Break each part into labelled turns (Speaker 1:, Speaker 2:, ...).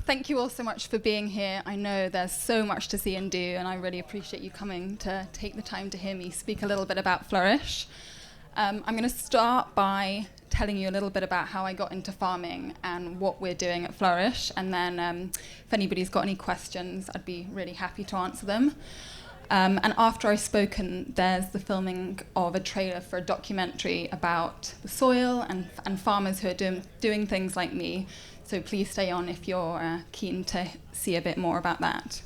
Speaker 1: Thank you all so much for being here. I know there's so much to see and do, and I really appreciate you coming to take the time to hear me speak a little bit about Flourish. I'm going to start by telling you a little bit about how I got into farming and what we're doing at Flourish, and then if anybody's got any questions, I'd be really happy to answer them. And after I've spoken, there's the filming of a trailer for a documentary about the soil and farmers who are doing things like me. So please stay on if you're keen to see a bit more about that.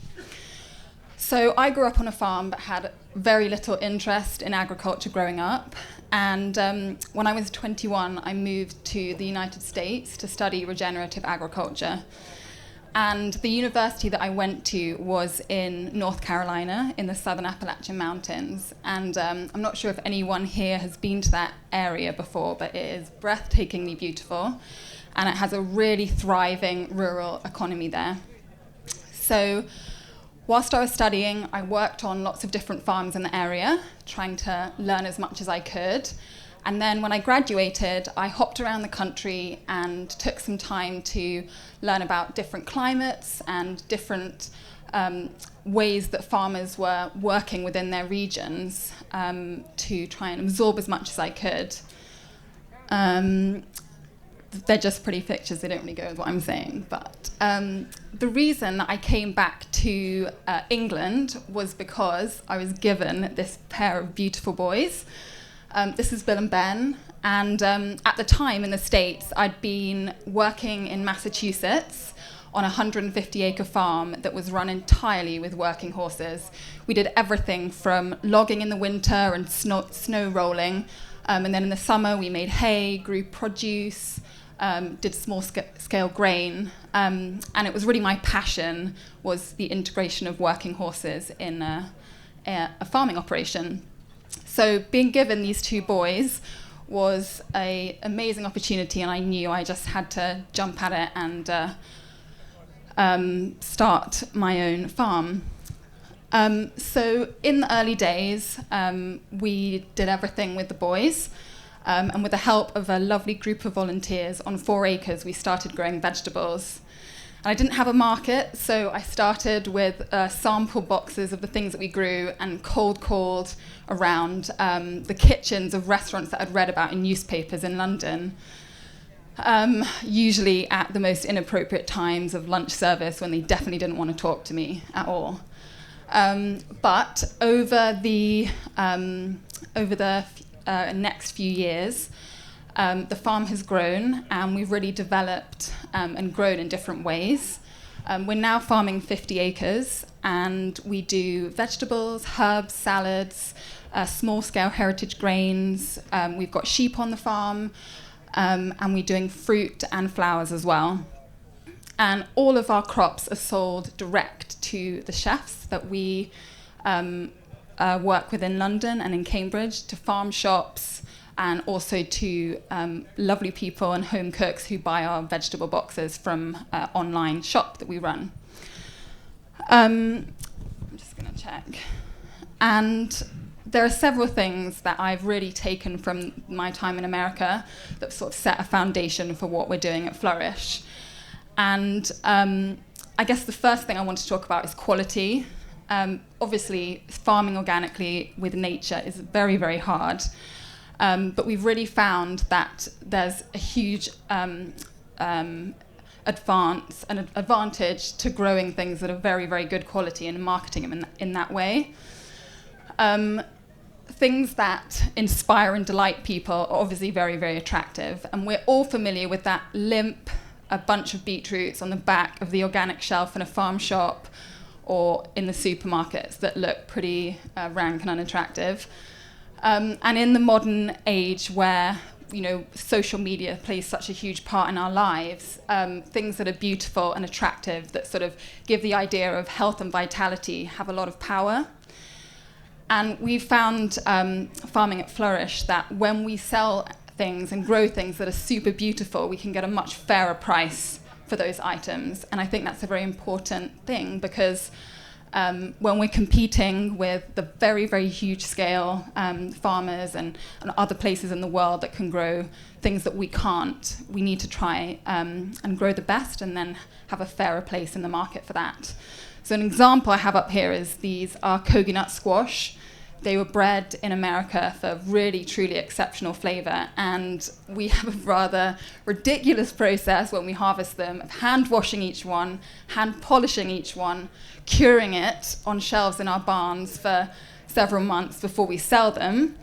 Speaker 1: So I grew up on a farm but had very little interest in agriculture growing up. And when I was 21, I moved to the United States to study regenerative agriculture. And the university that I went to was in North Carolina, in the southern Appalachian Mountains. And I'm not sure if anyone here has been to that area before, but it is breathtakingly beautiful. And it has a really thriving rural economy there. So whilst I was studying, I worked on lots of different farms in the area, trying to learn as much as I could. And then when I graduated, I hopped around the country and took some time to learn about different climates and different ways that farmers were working within their regions to try and absorb as much as I could. They're just pretty pictures, they don't really go with what I'm saying. But the reason I came back to England was because I was given this pair of beautiful boys. This is Bill and Ben, and at the time in the States, I'd been working in Massachusetts on a 150-acre farm that was run entirely with working horses. We did everything from logging in the winter and snow rolling, and then in the summer we made hay, grew produce, did small-scale grain, and it was really my passion was the integration of working horses in a farming operation. So being given these two boys was an amazing opportunity, and I knew I just had to jump at it and start my own farm. So in the early days, we did everything with the boys, and with the help of a lovely group of volunteers on 4 acres, we started growing vegetables. And I didn't have a market, so I started with sample boxes of the things that we grew and cold called around the kitchens of restaurants that I'd read about in newspapers in London, usually at the most inappropriate times of lunch service when they definitely didn't want to talk to me at all. But over the next few years, the farm has grown, and we've really developed and grown in different ways. We're now farming 50 acres, and we do vegetables, herbs, salads, small-scale heritage grains. We've got sheep on the farm, and we're doing fruit and flowers as well. And all of our crops are sold direct to the chefs that we work with in London and in Cambridge, to farm shops, and also to lovely people and home cooks who buy our vegetable boxes from an online shop that we run. I'm just going to check. And there are several things that I've really taken from my time in America that sort of set a foundation for what we're doing at Flourish. And I guess the first thing I want to talk about is quality. Obviously, farming organically with nature is very, very hard. But we've really found that there's a huge advantage to growing things that are very, very good quality and marketing them in that way. Things that inspire and delight people are obviously very, very attractive. And we're all familiar with that limp, a bunch of beetroots on the back of the organic shelf in a farm shop or in the supermarkets that look pretty rank and unattractive. And in the modern age where, social media plays such a huge part in our lives, things that are beautiful and attractive that sort of give the idea of health and vitality have a lot of power. And we've found, farming at Flourish, that when we sell things and grow things that are super beautiful, we can get a much fairer price for those items. And I think that's a very important thing because when we're competing with the very, very huge scale farmers and other places in the world that can grow things that we can't, we need to try and grow the best and then have a fairer place in the market for that. So an example I have up here is these are coconut squash. They were bred in America for really, truly exceptional flavor. And we have a rather ridiculous process when we harvest them of hand washing each one, hand polishing each one, curing it on shelves in our barns for several months before we sell them,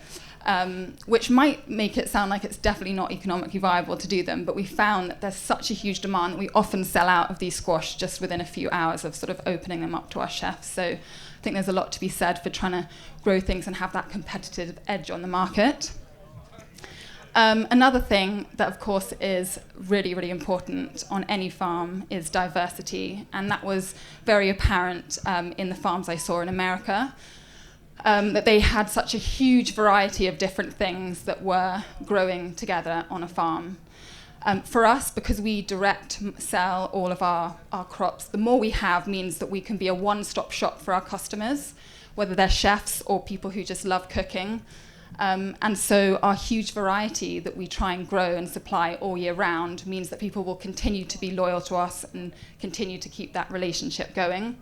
Speaker 1: which might make it sound like it's definitely not economically viable to do them. But we found that there's such a huge demand that we often sell out of these squash just within a few hours of sort of opening them up to our chefs. So I think there's a lot to be said for trying to grow things and have that competitive edge on the market. Another thing that, of course, is really, really important on any farm is diversity. And that was very apparent in the farms I saw in America, that they had such a huge variety of different things that were growing together on a farm. For us, because we direct sell all of our crops, the more we have means that we can be a one-stop shop for our customers, whether they're chefs or people who just love cooking. And so our huge variety that we try and grow and supply all year round means that people will continue to be loyal to us and continue to keep that relationship going,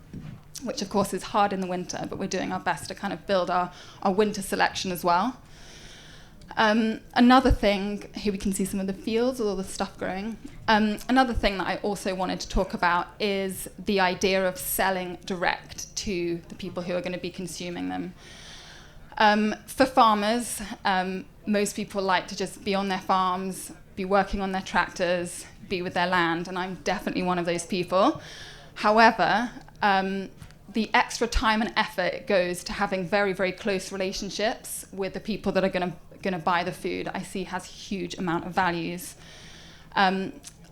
Speaker 1: which of course is hard in the winter, but we're doing our best to kind of build our winter selection as well. Another thing, here we can see some of the fields with all the stuff growing. Another thing that I also wanted to talk about is the idea of selling direct to the people who are going to be consuming them. For farmers, most people like to just be on their farms, be working on their tractors, be with their land, and I'm definitely one of those people. However, the extra time and effort it goes to having very, very close relationships with the people that are going to buy the food, I see has a huge amount of values. I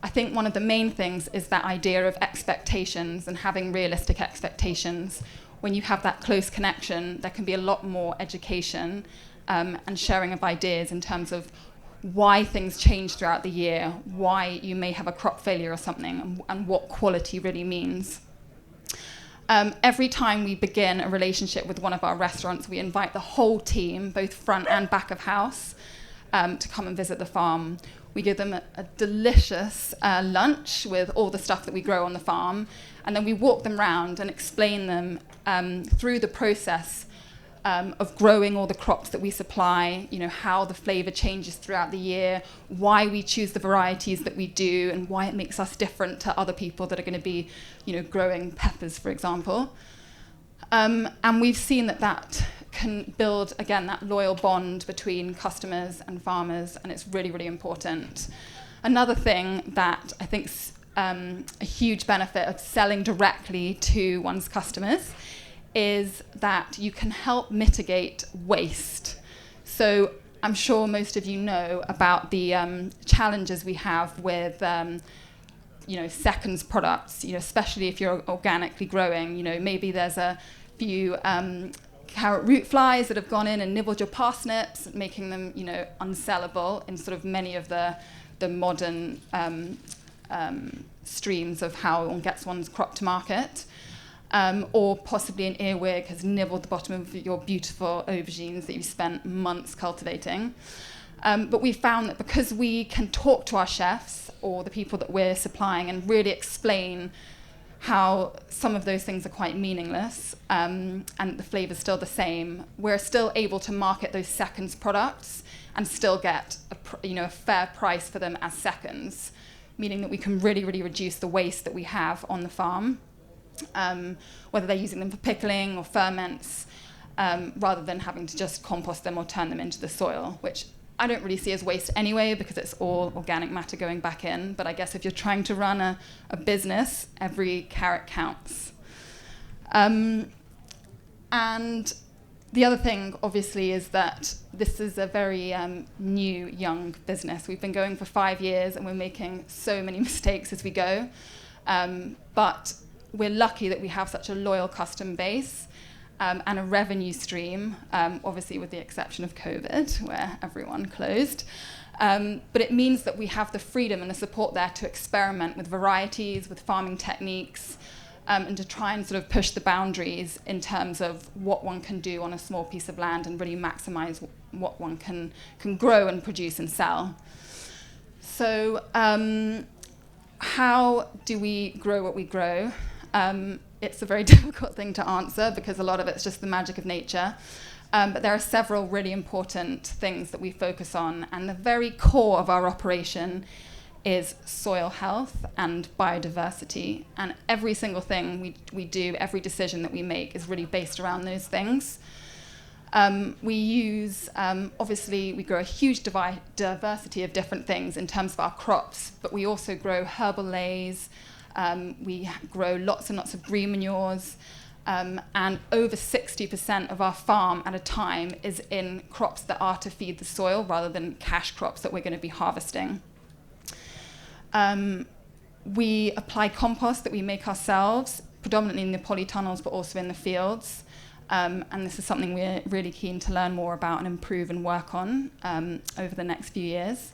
Speaker 1: think one of the main things is that idea of expectations and having realistic expectations. When you have that close connection, there can be a lot more education and sharing of ideas in terms of why things change throughout the year, why you may have a crop failure or something, and what quality really means. Every time we begin a relationship with one of our restaurants, we invite the whole team, both front and back of house, to come and visit the farm. We give them a delicious lunch with all the stuff that we grow on the farm, and then we walk them around and explain them through the process of growing all the crops that we supply, how the flavor changes throughout the year, why we choose the varieties that we do, and why it makes us different to other people that are going to be, growing peppers, for example. And we've seen that can build, again, that loyal bond between customers and farmers, and it's really, really important. Another thing that I think is a huge benefit of selling directly to one's customers is that you can help mitigate waste. So I'm sure most of you know about the challenges we have with seconds products, especially if you're organically growing. Maybe there's a few carrot root flies that have gone in and nibbled your parsnips, making them, unsellable in sort of many of the modern streams of how one gets one's crop to market. Or possibly an earwig has nibbled the bottom of your beautiful aubergines that you've spent months cultivating. But we found that because we can talk to our chefs or the people that we're supplying and really explain how some of those things are quite meaningless and the flavor's still the same, we're still able to market those seconds products and still get a fair price for them as seconds, meaning that we can really, really reduce the waste that we have on the farm. Whether they're using them for pickling or ferments, rather than having to just compost them or turn them into the soil, which I don't really see as waste anyway because it's all organic matter going back in. But I guess if you're trying to run a business, every carrot counts. And the other thing, obviously, is that this is a very new, young business. We've been going for 5 years and we're making so many mistakes as we go. But we're lucky that we have such a loyal customer base and a revenue stream, obviously with the exception of COVID, where everyone closed. But it means that we have the freedom and the support there to experiment with varieties, with farming techniques, and to try and sort of push the boundaries in terms of what one can do on a small piece of land and really maximize what one can grow and produce and sell. So how do we grow what we grow? It's a very difficult thing to answer because a lot of it's just the magic of nature. But there are several really important things that we focus on, and the very core of our operation is soil health and biodiversity. And every single thing we do, every decision that we make is really based around those things. We use, obviously, we grow a huge diversity of different things in terms of our crops, but we also grow herbal leys, we grow lots and lots of green manures, and over 60% of our farm at a time is in crops that are to feed the soil rather than cash crops that we're going to be harvesting. We apply compost that we make ourselves, predominantly in the polytunnels, but also in the fields. And this is something we're really keen to learn more about and improve and work on over the next few years.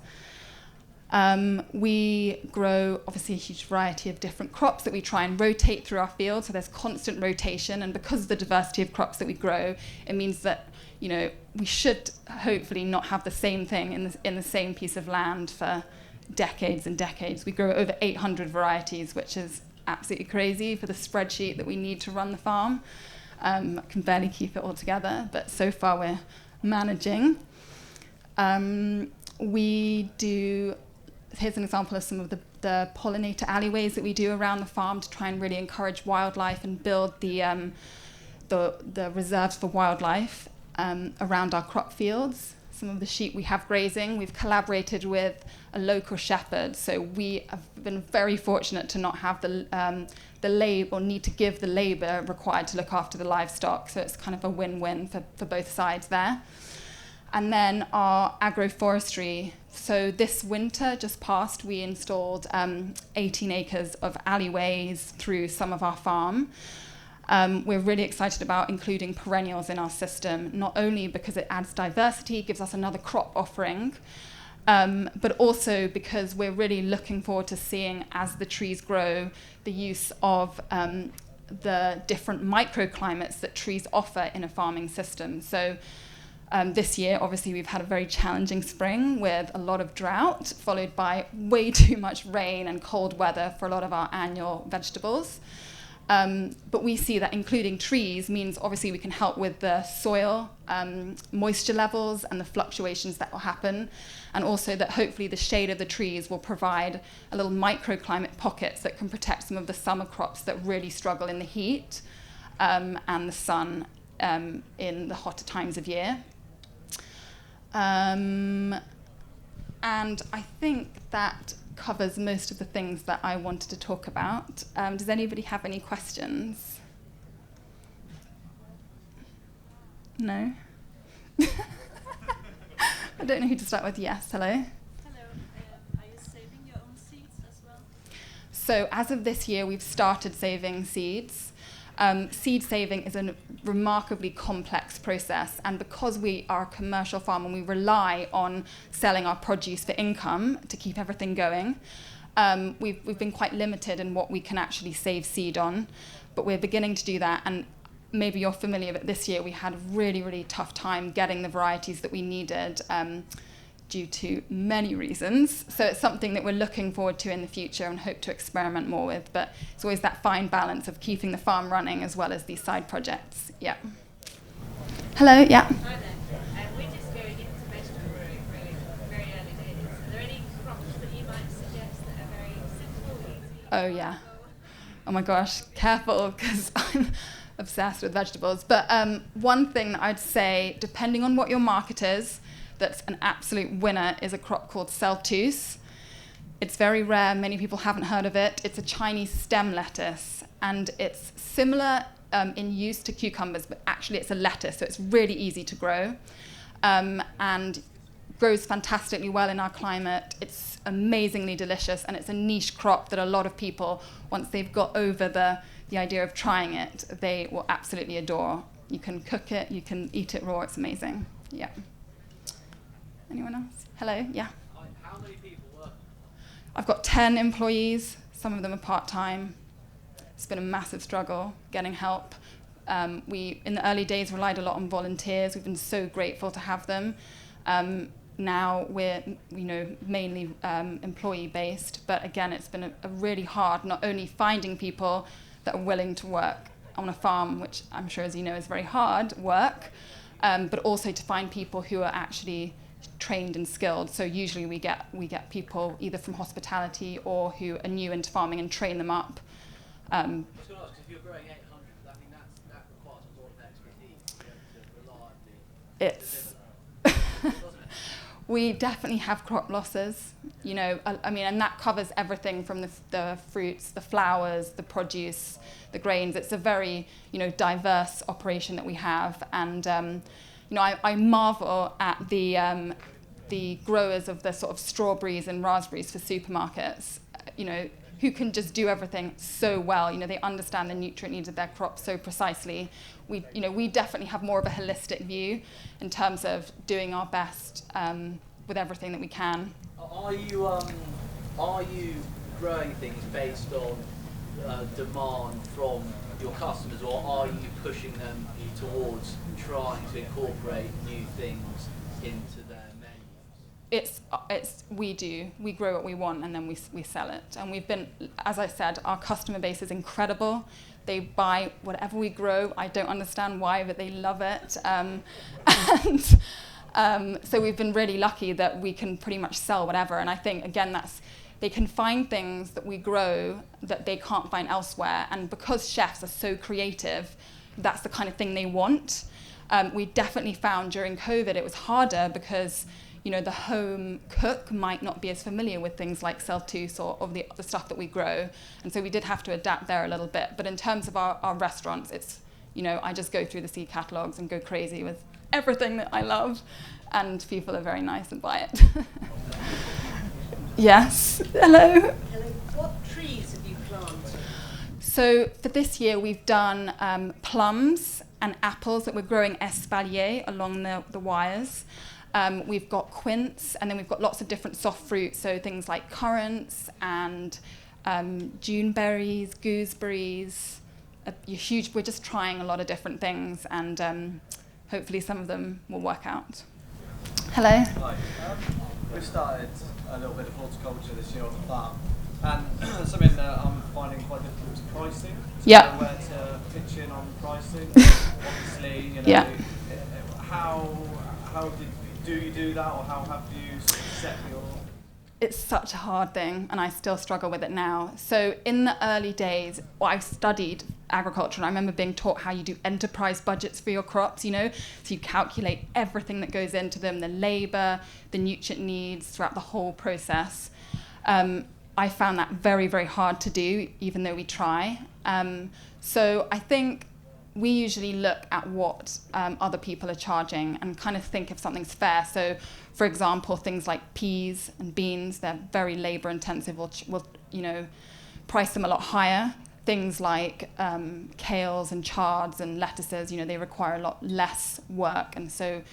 Speaker 1: We grow, obviously, a huge variety of different crops that we try and rotate through our field, so there's constant rotation, and because of the diversity of crops that we grow, it means that, you know, we should hopefully not have the same thing in the same piece of land for decades and decades. We grow over 800 varieties, which is absolutely crazy for the spreadsheet that we need to run the farm. I can barely keep it all together, but so far we're managing. We do, here's an example of some of the pollinator alleyways that we do around the farm to try and really encourage wildlife and build the reserves for wildlife around our crop fields. Some of the sheep we have grazing, we've collaborated with a local shepherd, so we have been very fortunate to not have the labor or need to give the labor required to look after the livestock, so it's kind of a win-win for both sides there. And then our agroforestry, so this winter just past, we installed 18 acres of alleyways through some of our farm. We're really excited about including perennials in our system, not only because it adds diversity, gives us another crop offering, but also because we're really looking forward to seeing, as the trees grow, the use of the different microclimates that trees offer in a farming system. So this year, obviously, we've had a very challenging spring with a lot of drought, followed by way too much rain and cold weather for a lot of our annual vegetables. But we see that including trees means obviously we can help with the soil moisture levels and the fluctuations that will happen, and also that hopefully the shade of the trees will provide a little microclimate pockets that can protect some of the summer crops that really struggle in the heat and the sun in the hotter times of year. And I think that covers most of the things that I wanted to talk about. Does anybody have any questions? No? I don't know who to start with. Yes, hello?
Speaker 2: Hello. Are you saving your own seeds as well?
Speaker 1: So as of this year, we've started saving seeds. Seed saving is a remarkably complex process, and because we are a commercial farm and we rely on selling our produce for income to keep everything going, we've been quite limited in what we can actually save seed on, but we're beginning to do that. And maybe you're familiar with this year, we had a really, really tough time getting the varieties that we needed due to many reasons. So it's something that we're looking forward to in the future and hope to experiment more with. But it's always that fine balance of keeping the farm running as well as these side projects. Yeah. Hello, yeah.
Speaker 2: Hi there. We're just going into vegetable growing really very early days. Are there any crops that you might suggest that are very simple, easy?
Speaker 1: Oh, yeah. Oh my gosh, careful, because I'm obsessed with vegetables. But one thing that I'd say, depending on what your market is, that's an absolute winner is a crop called celtuce. It's very rare, many people haven't heard of it. It's a Chinese stem lettuce, and it's similar in use to cucumbers, but actually it's a lettuce, so it's really easy to grow, and grows fantastically well in our climate. It's amazingly delicious, and it's a niche crop that a lot of people, once they've got over the idea of trying it, they will absolutely adore. You can cook it, you can eat it raw, it's amazing. Yeah. Anyone else? Hello? Yeah.
Speaker 3: How many people work?
Speaker 1: I've got 10 employees. Some of them are part-time. it's been a massive struggle getting help. We, in the early days, relied a lot on volunteers. We've been so grateful to have them. Now we're, mainly employee-based, but again, it's been a really hard, not only finding people that are willing to work on a farm, which I'm sure, as you know, is very hard work, but also to find people who are actually trained and skilled. So usually we get people either from hospitality or who are new into farming and train them up.
Speaker 3: I was going to ask, if you're growing 800, I think that requires a lot of expertise to be able to reliably deliver that.
Speaker 1: We definitely have crop losses, and that covers everything from the fruits, the flowers, the produce, the grains. It's a very, diverse operation that we have. And, I marvel at the growers of the sort of strawberries and raspberries for supermarkets, who can just do everything so well. They understand the nutrient needs of their crops so precisely. We definitely have more of a holistic view in terms of doing our best with everything that we can.
Speaker 3: Are you growing things based on demand from your customers, or are you pushing them towards trying to incorporate new things into their menus?
Speaker 1: We grow what we want and then we sell it. And we've been, as I said, our customer base is incredible. They buy whatever we grow. I don't understand why, but they love it. So we've been really lucky that we can pretty much sell whatever. And I think, again, they can find things that we grow that they can't find elsewhere. And because chefs are so creative, that's the kind of thing they want. We definitely found during COVID it was harder because the home cook might not be as familiar with things like celtuce or the stuff that we grow. And so we did have to adapt there a little bit. But in terms of our restaurants, it's, I just go through the seed catalogues and go crazy with everything that I love. And people are very nice and buy it. Yes, hello.
Speaker 4: Hello. What trees have you planted?
Speaker 1: So for this year, we've done plums and apples that we're growing espalier along the wires. We've got quince, and then we've got lots of different soft fruits, so things like currants and June berries, gooseberries. We're just trying a lot of different things, and hopefully some of them will work out. Hello.
Speaker 5: Hi. We've started a little bit of horticulture this year on the farm, and something that I'm finding quite difficult is pricing. So
Speaker 1: Yeah.
Speaker 5: where to pitch in on pricing. Obviously,
Speaker 1: Yeah.
Speaker 5: how do you do that, or how have you set your...
Speaker 1: It's such a hard thing, and I still struggle with it now. So in the early days, I studied agriculture, and I remember being taught how you do enterprise budgets for your crops, So you calculate everything that goes into them, the labor, the nutrient needs throughout the whole process. I found that very, very hard to do, even though we try. So I think we usually look at what other people are charging and kind of think if something's fair. So, for example, things like peas and beans, they're very labor intensive. We'll price them a lot higher. Things like kales and chards and lettuces, they require a lot less work. And so,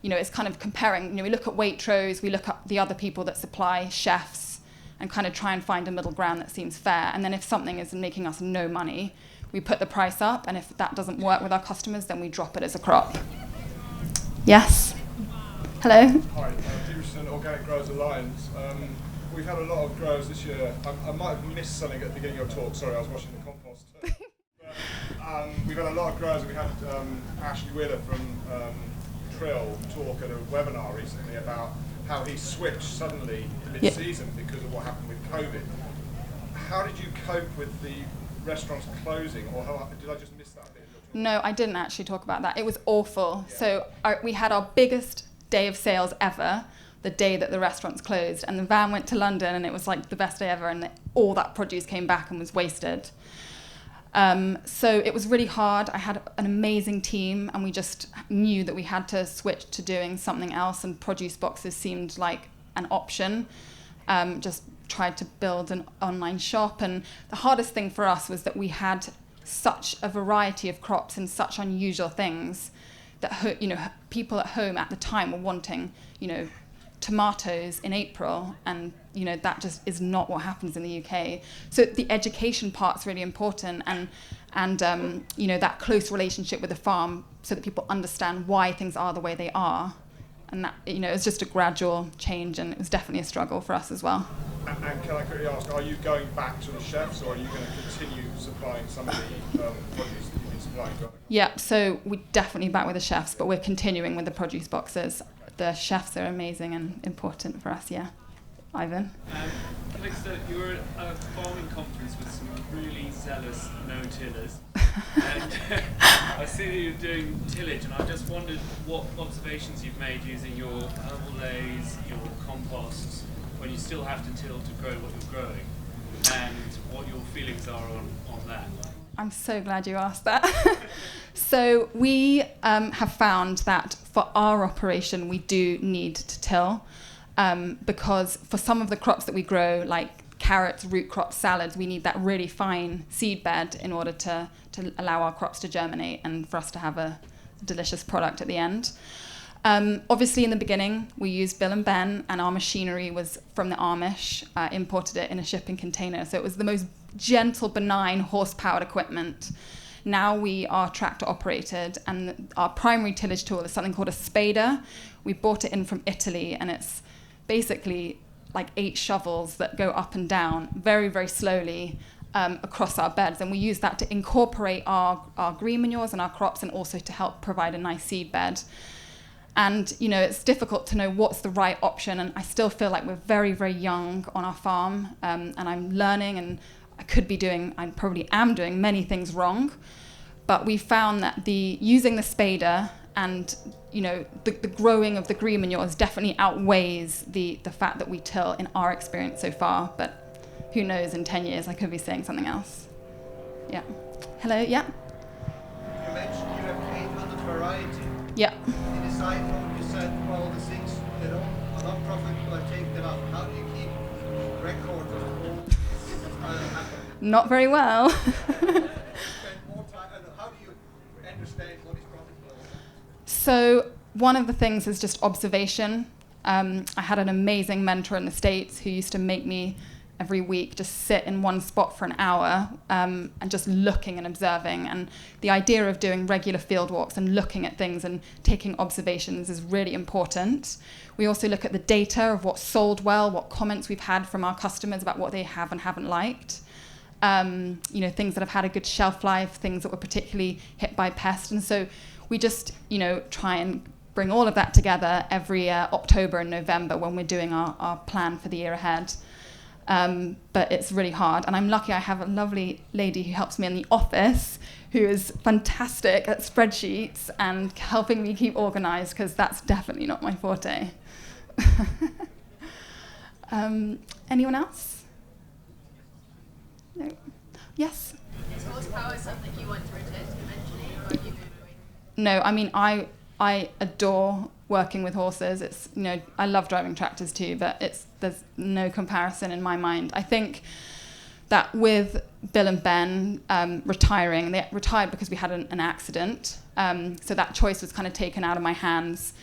Speaker 1: it's kind of comparing. We look at Waitrose, we look at the other people that supply, chefs, and kind of try and find a middle ground that seems fair. And then if something is making us no money, we put the price up, and if that doesn't work with our customers, then we drop it as a crop. Yes? Hello?
Speaker 6: Hi, Peterson, Organic Growers Alliance. We've had a lot of growers this year. I might have missed something at the beginning of your talk, sorry, I was watching the compost. We've had a lot of growers, and we had Ashley Wheeler from Trill talk at a webinar recently about how he switched suddenly to mid-season because of what happened with COVID. How did you cope with the restaurants closing, or did I just miss that bit?
Speaker 1: No, I didn't actually talk about that. It was awful. Yeah. So we had our biggest day of sales ever, the day that the restaurants closed, and the van went to London, and it was like the best day ever, and all that produce came back and was wasted. So it was really hard. I had an amazing team, and we just knew that we had to switch to doing something else, and produce boxes seemed like an option. Just tried to build an online shop, and the hardest thing for us was that we had such a variety of crops and such unusual things that people at home at the time were wanting tomatoes in April, and that just is not what happens in the UK. So the education part's really important, and that close relationship with the farm, so that people understand why things are the way they are. And that, it's just a gradual change, and it was definitely a struggle for us as well.
Speaker 6: And can I quickly ask, are you going back to the chefs, or are you going to continue supplying some of the produce that you've been supplying to other companies?
Speaker 1: Yeah, so we're definitely back with the chefs, but we're continuing with the produce boxes. The chefs are amazing and important for us, yeah. Ivan?
Speaker 7: Calixta, you were at a farming conference with some really zealous no-tillers. And I see that you're doing tillage, and I just wondered what observations you've made using your herbal lays, your composts, when you still have to till to grow what you're growing, and what your feelings are on that.
Speaker 1: I'm so glad you asked that. So we have found that for our operation, we do need to till, because for some of the crops that we grow, like carrots, root crops, salads, we need that really fine seed bed in order to allow our crops to germinate and for us to have a delicious product at the end. Obviously, in the beginning, we used Bill and Ben, and our machinery was from the Amish, imported it in a shipping container. So it was the most gentle, benign, horse-powered equipment. Now we are tractor operated, and our primary tillage tool is something called a spader. We bought it in from Italy, and it's basically like 8 shovels that go up and down very, very slowly across our beds. And we use that to incorporate our green manures and our crops, and also to help provide a nice seed bed. And, it's difficult to know what's the right option. And I still feel like we're very, very young on our farm, and I'm learning, and I probably am doing many things wrong. But we found that using the spader and, the growing of the green manures definitely outweighs the fact that we till, in our experience so far. But who knows, in 10 years I could be saying something else. Yeah. Hello, yeah?
Speaker 8: You mentioned you have 800 varieties.
Speaker 1: Yeah.
Speaker 8: In the side note, you said, well, the things that are not profitable are taken out. How do you keep record of all?
Speaker 1: Not very well.
Speaker 8: Spend more time, and how do you understand what is profitable?
Speaker 1: So one of the things is just observation. I had an amazing mentor in the States who used to make me every week just sit in one spot for an hour, and just looking and observing. And the idea of doing regular field walks and looking at things and taking observations is really important. We also look at the data of what sold well, what comments we've had from our customers about what they have and haven't liked. Things that have had a good shelf life, things that were particularly hit by pests. And so we just, try and bring all of that together every October and November when we're doing our plan for the year ahead. But it's really hard. And I'm lucky I have a lovely lady who helps me in the office who is fantastic at spreadsheets and helping me keep organized, because that's definitely not my forte. Anyone else? No. Yes?
Speaker 2: Is horsepower something you want to return to eventually, or have you moved away?
Speaker 1: No, I mean, I adore working with horses. It's, I love driving tractors too, but there's no comparison in my mind. I think that with Bill and Ben retiring, they retired because we had an accident. So that choice was kind of taken out of my hands.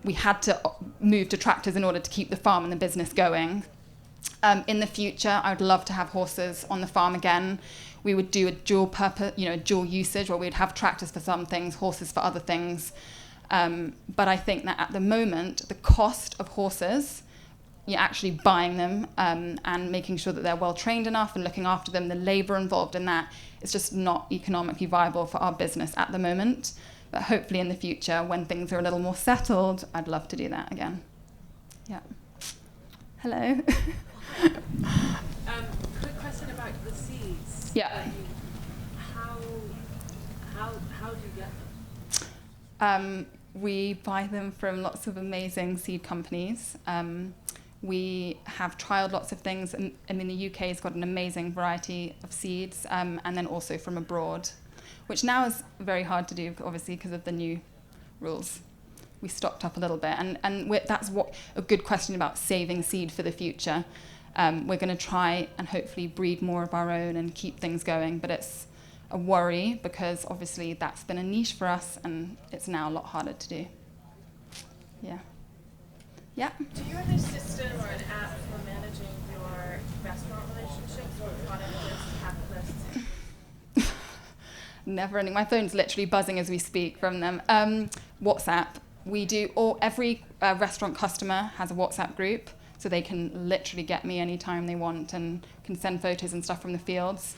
Speaker 1: We had to move to tractors in order to keep the farm and the business going. In the future, I would love to have horses on the farm again. We would do a dual purpose, dual usage, where we'd have tractors for some things, horses for other things. But I think that at the moment, the cost of horses, you're actually buying them and making sure that they're well trained enough and looking after them, the labor involved in that, is just not economically viable for our business at the moment. But hopefully in the future, when things are a little more settled, I'd love to do that again. Yeah. Hello.
Speaker 4: Quick question about the seeds.
Speaker 1: Yeah.
Speaker 4: How do you get them?
Speaker 1: We buy them from lots of amazing seed companies. We have trialed lots of things. The UK has got an amazing variety of seeds, and then also from abroad, which now is very hard to do, obviously, because of the new rules. We stocked up a little bit, and that's what a good question about saving seed for the future. We're going to try and hopefully breed more of our own and keep things going, but it's a worry because obviously that's been a niche for us, and it's now a lot harder to do. Yeah. Yeah.
Speaker 2: Do you have a system or an app for managing your restaurant relationships with product lists, pack lists?
Speaker 1: Never ending. My phone's literally buzzing as we speak from them. WhatsApp. We do, or every restaurant customer has a WhatsApp group, so they can literally get me anytime they want and can send photos and stuff from the fields.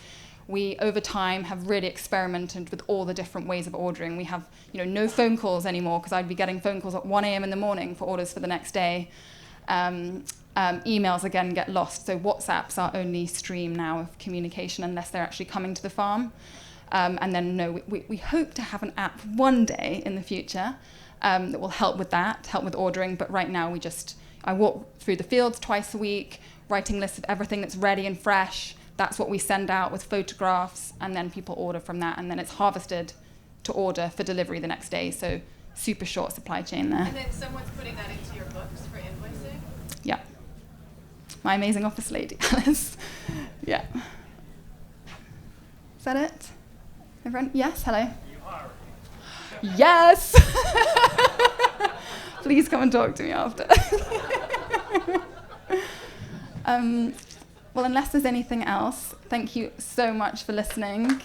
Speaker 1: We, over time, have really experimented with all the different ways of ordering. We have, no phone calls anymore, because I'd be getting phone calls at 1 a.m. in the morning for orders for the next day. Emails, again, get lost. So WhatsApp's our only stream now of communication, unless they're actually coming to the farm. And then, we hope to have an app one day in the future that will help with that, help with ordering. But right now, I walk through the fields twice a week, writing lists of everything that's ready and fresh. That's what we send out with photographs, and then people order from that, and then it's harvested to order for delivery the next day. So super short supply chain there.
Speaker 2: And then someone's putting that into your books for invoicing?
Speaker 1: Yeah. My amazing office lady, Alice. Yeah. Is that it? Everyone? Yes, hello? Yes! Please come and talk to me after. Well, unless there's anything else, thank you so much for listening.